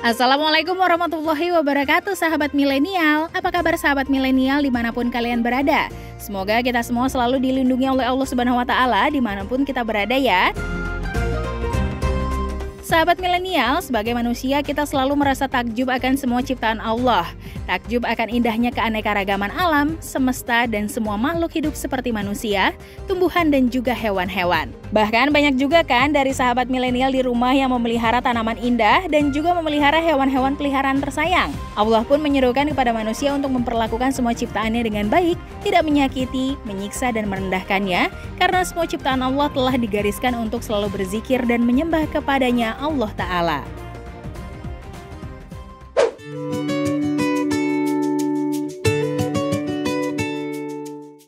Assalamualaikum warahmatullahi wabarakatuh, sahabat milenial. Apa kabar sahabat milenial dimanapun kalian berada? Semoga kita semua selalu dilindungi oleh Allah Subhanahu wa Ta'ala dimanapun kita berada ya. Sahabat milenial, sebagai manusia kita selalu merasa takjub akan semua ciptaan Allah. Takjub akan indahnya keanekaragaman alam, semesta, dan semua makhluk hidup seperti manusia, tumbuhan, dan juga hewan-hewan. Bahkan banyak juga kan dari sahabat milenial di rumah yang memelihara tanaman indah dan juga memelihara hewan-hewan peliharaan tersayang. Allah pun menyerukan kepada manusia untuk memperlakukan semua ciptaannya dengan baik, tidak menyakiti, menyiksa, dan merendahkannya, karena semua ciptaan Allah telah digariskan untuk selalu berzikir dan menyembah kepadanya Allah Ta'ala.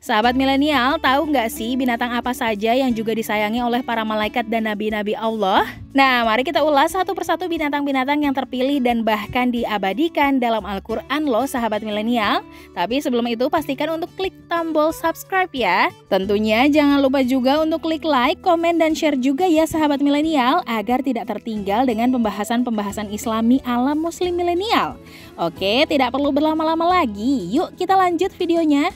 Sahabat milenial, tahu nggak sih binatang apa saja yang juga disayangi oleh para malaikat dan nabi-nabi Allah? Nah, mari kita ulas satu persatu binatang-binatang yang terpilih dan bahkan diabadikan dalam Al-Quran loh sahabat milenial. Tapi sebelum itu pastikan untuk klik tombol subscribe ya. Tentunya jangan lupa juga untuk klik like, komen, dan share juga ya sahabat milenial agar tidak tertinggal dengan pembahasan-pembahasan Islami ala muslim milenial. Oke, tidak perlu berlama-lama lagi. Yuk kita lanjut videonya.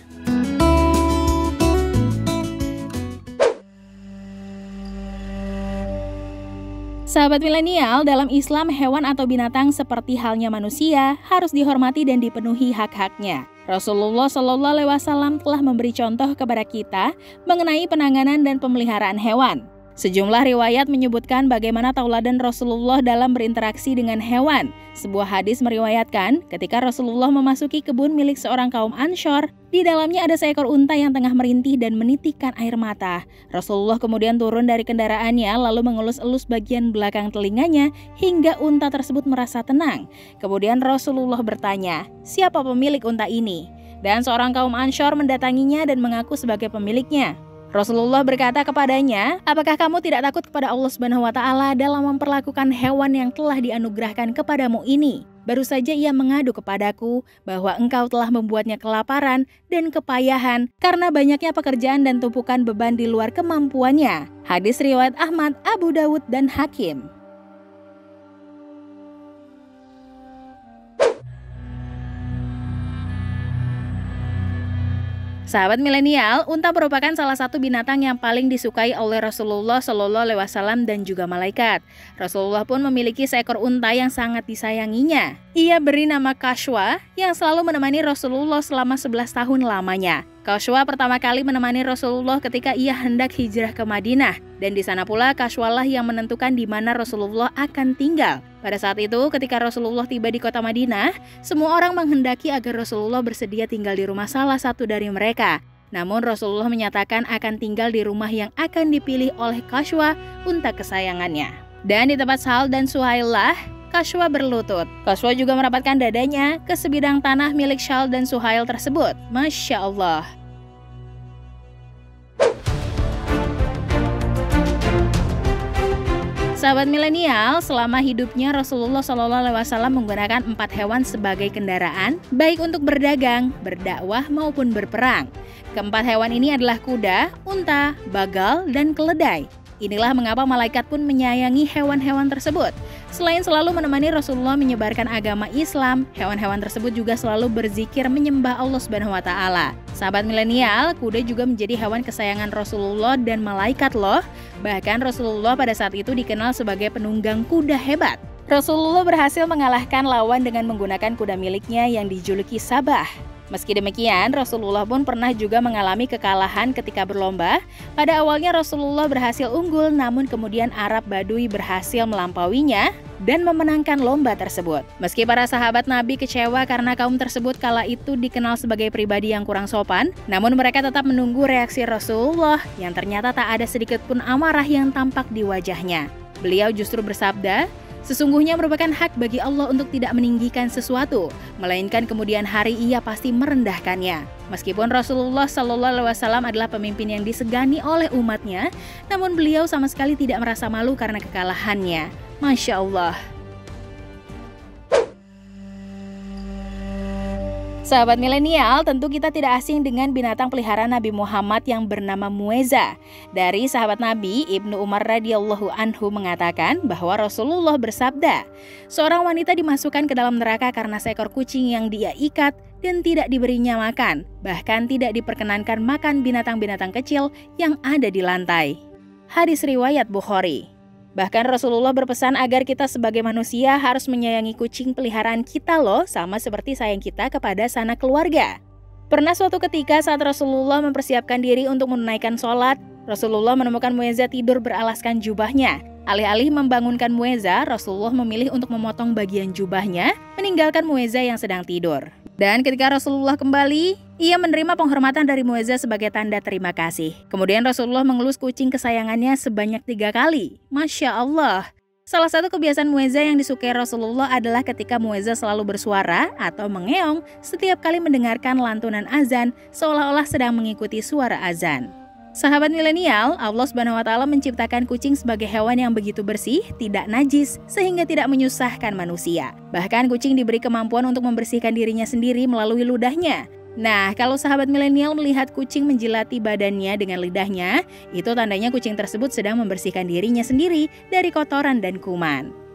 Sahabat milenial, dalam Islam hewan atau binatang seperti halnya manusia harus dihormati dan dipenuhi hak-haknya. Rasulullah SAW telah memberi contoh kepada kita mengenai penanganan dan pemeliharaan hewan. Sejumlah riwayat menyebutkan bagaimana tauladan Rasulullah dalam berinteraksi dengan hewan. Sebuah hadis meriwayatkan ketika Rasulullah memasuki kebun milik seorang kaum Anshor, di dalamnya ada seekor unta yang tengah merintih dan menitikkan air mata. Rasulullah kemudian turun dari kendaraannya lalu mengelus-elus bagian belakang telinganya hingga unta tersebut merasa tenang. Kemudian Rasulullah bertanya, "Siapa pemilik unta ini?" Dan seorang kaum Anshor mendatanginya dan mengaku sebagai pemiliknya. Rasulullah berkata kepadanya, "Apakah kamu tidak takut kepada Allah Subhanahu wa Ta'ala dalam memperlakukan hewan yang telah dianugerahkan kepadamu ini? Baru saja ia mengadu kepadaku bahwa engkau telah membuatnya kelaparan dan kepayahan karena banyaknya pekerjaan dan tumpukan beban di luar kemampuannya." Hadis riwayat Ahmad, Abu Dawud, dan Hakim. Sahabat milenial, unta merupakan salah satu binatang yang paling disukai oleh Rasulullah SAW dan juga malaikat. Rasulullah pun memiliki seekor unta yang sangat disayanginya. Ia beri nama Kashwa yang selalu menemani Rasulullah selama 11 tahun lamanya. Kashwa pertama kali menemani Rasulullah ketika ia hendak hijrah ke Madinah. Dan di sana pula Kashwalah yang menentukan di mana Rasulullah akan tinggal. Pada saat itu ketika Rasulullah tiba di kota Madinah, semua orang menghendaki agar Rasulullah bersedia tinggal di rumah salah satu dari mereka. Namun Rasulullah menyatakan akan tinggal di rumah yang akan dipilih oleh Kashwa, unta kesayangannya. Dan di tempat Sahal dan Suhail Kashwa berlutut. Kashwa juga merapatkan dadanya ke sebidang tanah milik Sahal dan Suhail tersebut. Masya Allah. Sahabat milenial, selama hidupnya Rasulullah SAW menggunakan 4 hewan sebagai kendaraan, baik untuk berdagang, berdakwah, maupun berperang. Keempat hewan ini adalah kuda, unta, bagal, dan keledai. Inilah mengapa malaikat pun menyayangi hewan-hewan tersebut. Selain selalu menemani Rasulullah menyebarkan agama Islam, hewan-hewan tersebut juga selalu berzikir menyembah Allah Subhanahu wa Ta'ala. Sahabat milenial, kuda juga menjadi hewan kesayangan Rasulullah dan malaikat loh. Bahkan Rasulullah pada saat itu dikenal sebagai penunggang kuda hebat. Rasulullah berhasil mengalahkan lawan dengan menggunakan kuda miliknya yang dijuluki Sabah. Meski demikian, Rasulullah pun pernah juga mengalami kekalahan ketika berlomba. Pada awalnya Rasulullah berhasil unggul, namun kemudian Arab Badui berhasil melampauinya dan memenangkan lomba tersebut. Meski para sahabat Nabi kecewa karena kaum tersebut kala itu dikenal sebagai pribadi yang kurang sopan, namun mereka tetap menunggu reaksi Rasulullah yang ternyata tak ada sedikit pun amarah yang tampak di wajahnya. Beliau justru bersabda, "Sesungguhnya merupakan hak bagi Allah untuk tidak meninggikan sesuatu, melainkan kemudian hari ia pasti merendahkannya." Meskipun Rasulullah SAW adalah pemimpin yang disegani oleh umatnya, namun beliau sama sekali tidak merasa malu karena kekalahannya. Masya Allah. Sahabat milenial, tentu kita tidak asing dengan binatang peliharaan Nabi Muhammad yang bernama mueza. Dari sahabat Nabi, Ibnu Umar radhiyallahu anhu mengatakan bahwa Rasulullah bersabda, seorang wanita dimasukkan ke dalam neraka karena seekor kucing yang dia ikat dan tidak diberinya makan, bahkan tidak diperkenankan makan binatang-binatang kecil yang ada di lantai. Hadis riwayat Bukhari. Bahkan Rasulullah berpesan agar kita sebagai manusia harus menyayangi kucing peliharaan kita loh, sama seperti sayang kita kepada sanak keluarga. Pernah suatu ketika saat Rasulullah mempersiapkan diri untuk menunaikan sholat, Rasulullah menemukan mueza tidur beralaskan jubahnya. Alih-alih membangunkan mueza, Rasulullah memilih untuk memotong bagian jubahnya, meninggalkan mueza yang sedang tidur. Dan ketika Rasulullah kembali, ia menerima penghormatan dari mueza sebagai tanda terima kasih. Kemudian Rasulullah mengelus kucing kesayangannya sebanyak 3 kali. Masya Allah. Salah satu kebiasaan mueza yang disukai Rasulullah adalah ketika mueza selalu bersuara atau mengeong setiap kali mendengarkan lantunan azan, seolah-olah sedang mengikuti suara azan. Sahabat milenial, Allah SWT menciptakan kucing sebagai hewan yang begitu bersih, tidak najis, sehingga tidak menyusahkan manusia. Bahkan kucing diberi kemampuan untuk membersihkan dirinya sendiri melalui ludahnya. Nah, kalau sahabat milenial melihat kucing menjilati badannya dengan lidahnya, itu tandanya kucing tersebut sedang membersihkan dirinya sendiri dari kotoran dan kuman.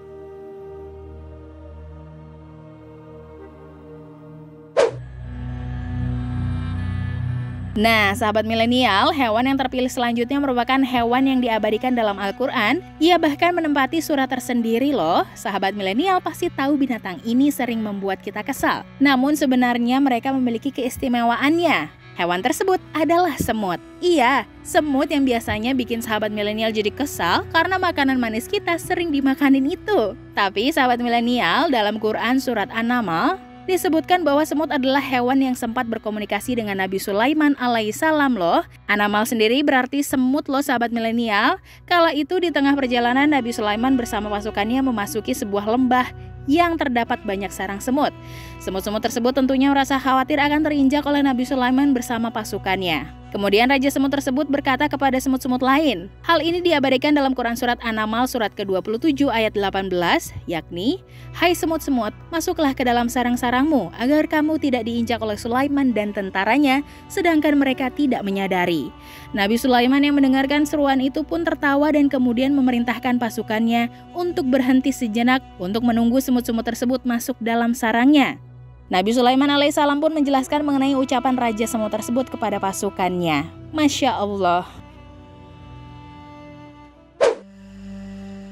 Nah, sahabat milenial, hewan yang terpilih selanjutnya merupakan hewan yang diabadikan dalam Al-Quran. Ia bahkan menempati surat tersendiri loh. Sahabat milenial pasti tahu binatang ini sering membuat kita kesal. Namun sebenarnya mereka memiliki keistimewaannya. Hewan tersebut adalah semut. Iya, semut yang biasanya bikin sahabat milenial jadi kesal karena makanan manis kita sering dimakanin itu. Tapi sahabat milenial, dalam Quran surat An-Naml disebutkan bahwa semut adalah hewan yang sempat berkomunikasi dengan Nabi Sulaiman alaihissalam loh. An-Naml sendiri berarti semut loh sahabat milenial. Kala itu di tengah perjalanan Nabi Sulaiman bersama pasukannya memasuki sebuah lembah yang terdapat banyak sarang semut. Semut-semut tersebut tentunya merasa khawatir akan terinjak oleh Nabi Sulaiman bersama pasukannya. Kemudian Raja Semut tersebut berkata kepada semut-semut lain. Hal ini diabadikan dalam Quran surat An-Naml surat ke-27 ayat 18, yakni, hai semut-semut, masuklah ke dalam sarang-sarangmu agar kamu tidak diinjak oleh Sulaiman dan tentaranya, sedangkan mereka tidak menyadari. Nabi Sulaiman yang mendengarkan seruan itu pun tertawa dan kemudian memerintahkan pasukannya untuk berhenti sejenak untuk menunggu semut-semut tersebut masuk dalam sarangnya. Nabi Sulaiman alaihissalam pun menjelaskan mengenai ucapan Raja Semut tersebut kepada pasukannya. Masya Allah.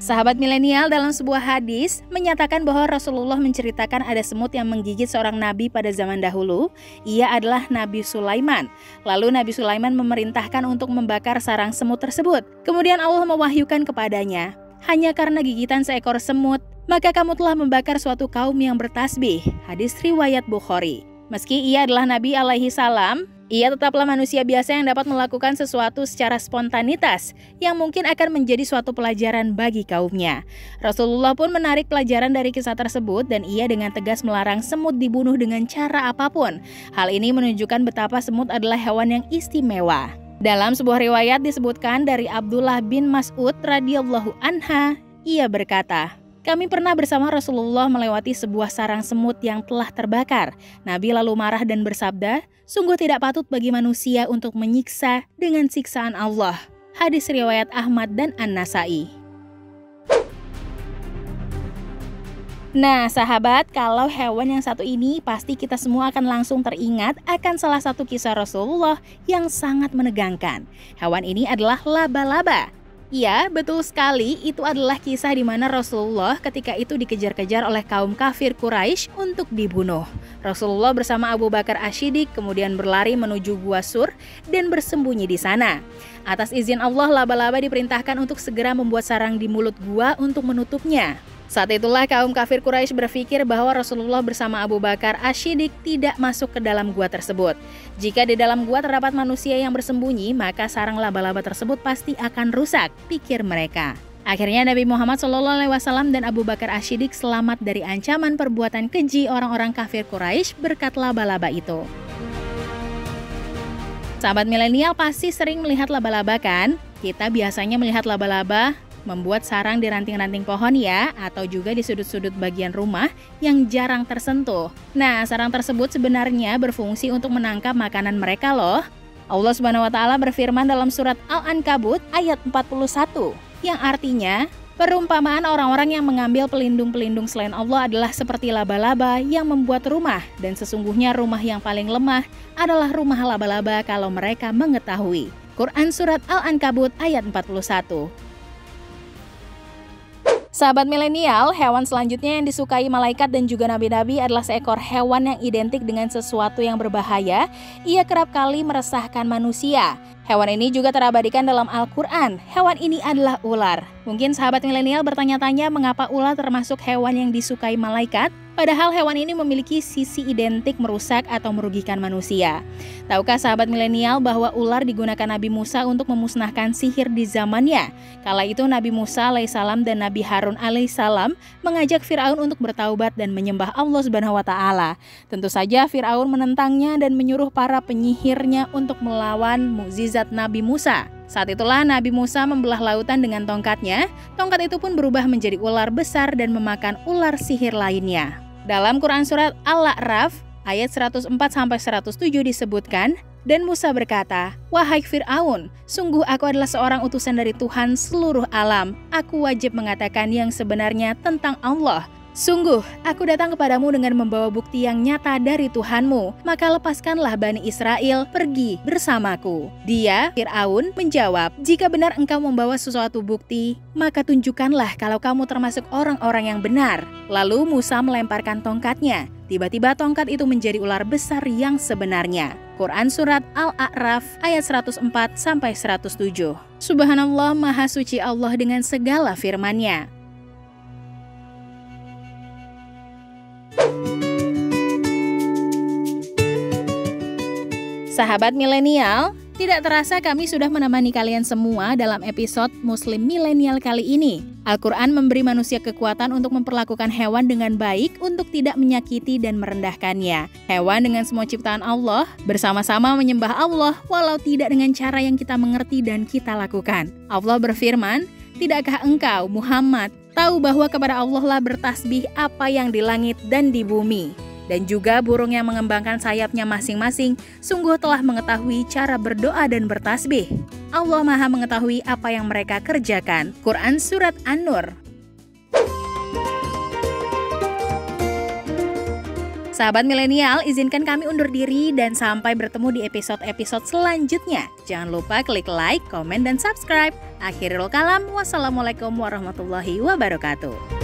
Sahabat milenial, dalam sebuah hadis menyatakan bahwa Rasulullah menceritakan ada semut yang menggigit seorang nabi pada zaman dahulu. Ia adalah Nabi Sulaiman. Lalu Nabi Sulaiman memerintahkan untuk membakar sarang semut tersebut. Kemudian Allah mewahyukan kepadanya, hanya karena gigitan seekor semut, maka kamu telah membakar suatu kaum yang bertasbih. Hadis riwayat Bukhari. Meski ia adalah Nabi alaihi salam, ia tetaplah manusia biasa yang dapat melakukan sesuatu secara spontanitas yang mungkin akan menjadi suatu pelajaran bagi kaumnya. Rasulullah pun menarik pelajaran dari kisah tersebut dan ia dengan tegas melarang semut dibunuh dengan cara apapun. Hal ini menunjukkan betapa semut adalah hewan yang istimewa. Dalam sebuah riwayat disebutkan dari Abdullah bin Mas'ud radhiyallahu anha, ia berkata, kami pernah bersama Rasulullah melewati sebuah sarang semut yang telah terbakar. Nabi lalu marah dan bersabda, sungguh tidak patut bagi manusia untuk menyiksa dengan siksaan Allah. Hadis riwayat Ahmad dan An-Nasai. Nah sahabat, kalau hewan yang satu ini pasti kita semua akan langsung teringat akan salah satu kisah Rasulullah yang sangat menegangkan. Hewan ini adalah laba-laba. Ya, betul sekali, itu adalah kisah di mana Rasulullah ketika itu dikejar-kejar oleh kaum kafir Quraisy untuk dibunuh. Rasulullah bersama Abu Bakar Asy-Syiddiq kemudian berlari menuju Gua Sur dan bersembunyi di sana. Atas izin Allah, laba-laba diperintahkan untuk segera membuat sarang di mulut gua untuk menutupnya. Saat itulah kaum kafir Quraisy berpikir bahwa Rasulullah bersama Abu Bakar Asy-Syiddiq tidak masuk ke dalam gua tersebut. Jika di dalam gua terdapat manusia yang bersembunyi, maka sarang laba-laba tersebut pasti akan rusak, pikir mereka. Akhirnya Nabi Muhammad SAW dan Abu Bakar Asy-Syiddiq selamat dari ancaman perbuatan keji orang-orang kafir Quraisy berkat laba-laba itu. Sahabat milenial pasti sering melihat laba-laba kan? Kita biasanya melihat laba-laba membuat sarang di ranting-ranting pohon ya, atau juga di sudut-sudut bagian rumah yang jarang tersentuh. Nah, sarang tersebut sebenarnya berfungsi untuk menangkap makanan mereka loh. Allah Subhanahu wa Ta'ala berfirman dalam surat Al-Ankabut ayat 41, yang artinya, perumpamaan orang-orang yang mengambil pelindung-pelindung selain Allah adalah seperti laba-laba yang membuat rumah, dan sesungguhnya rumah yang paling lemah adalah rumah laba-laba kalau mereka mengetahui. Quran Surat Al-Ankabut ayat 41. Sahabat milenial, hewan selanjutnya yang disukai malaikat dan juga nabi-nabi adalah seekor hewan yang identik dengan sesuatu yang berbahaya. Ia kerap kali meresahkan manusia. Hewan ini juga terabadikan dalam Al-Quran. Hewan ini adalah ular. Mungkin sahabat milenial bertanya-tanya mengapa ular termasuk hewan yang disukai malaikat, padahal hewan ini memiliki sisi identik merusak atau merugikan manusia. Tahukah sahabat milenial bahwa ular digunakan Nabi Musa untuk memusnahkan sihir di zamannya? Kala itu Nabi Musa alaihissalam dan Nabi Harun alaihissalam mengajak Fir'aun untuk bertaubat dan menyembah Allah Subhanahu wa Ta'ala. Tentu saja Fir'aun menentangnya dan menyuruh para penyihirnya untuk melawan mukjizat Nabi Musa. Saat itulah Nabi Musa membelah lautan dengan tongkatnya. Tongkat itu pun berubah menjadi ular besar dan memakan ular sihir lainnya. Dalam Quran Surat Al-A'raf ayat 104-107 disebutkan, dan Musa berkata, "Wahai Fir'aun, sungguh aku adalah seorang utusan dari Tuhan seluruh alam. Aku wajib mengatakan yang sebenarnya tentang Allah. Sungguh, aku datang kepadamu dengan membawa bukti yang nyata dari Tuhanmu, maka lepaskanlah Bani Israel pergi bersamaku." Dia, Fir'aun, menjawab, "Jika benar engkau membawa sesuatu bukti, maka tunjukkanlah kalau kamu termasuk orang-orang yang benar." Lalu Musa melemparkan tongkatnya. Tiba-tiba tongkat itu menjadi ular besar yang sebenarnya. Quran Surat Al-A'raf ayat 104-107. Subhanallah, Maha Suci Allah dengan segala firman-Nya. Sahabat milenial, tidak terasa kami sudah menemani kalian semua dalam episode Muslim Milenial kali ini. Al-Quran memberi manusia kekuatan untuk memperlakukan hewan dengan baik untuk tidak menyakiti dan merendahkannya. Hewan dengan semua ciptaan Allah bersama-sama menyembah Allah walau tidak dengan cara yang kita mengerti dan kita lakukan. Allah berfirman, "Tidakkah engkau, Muhammad, tahu bahwa kepada Allah lah bertasbih apa yang di langit dan di bumi? Dan juga burung yang mengembangkan sayapnya masing-masing sungguh telah mengetahui cara berdoa dan bertasbih. Allah Maha mengetahui apa yang mereka kerjakan." Quran Surat An-Nur. Sahabat milenial, izinkan kami undur diri dan sampai bertemu di episode-episode selanjutnya. Jangan lupa klik like, komen, dan subscribe. Akhirul kalam, wassalamualaikum warahmatullahi wabarakatuh.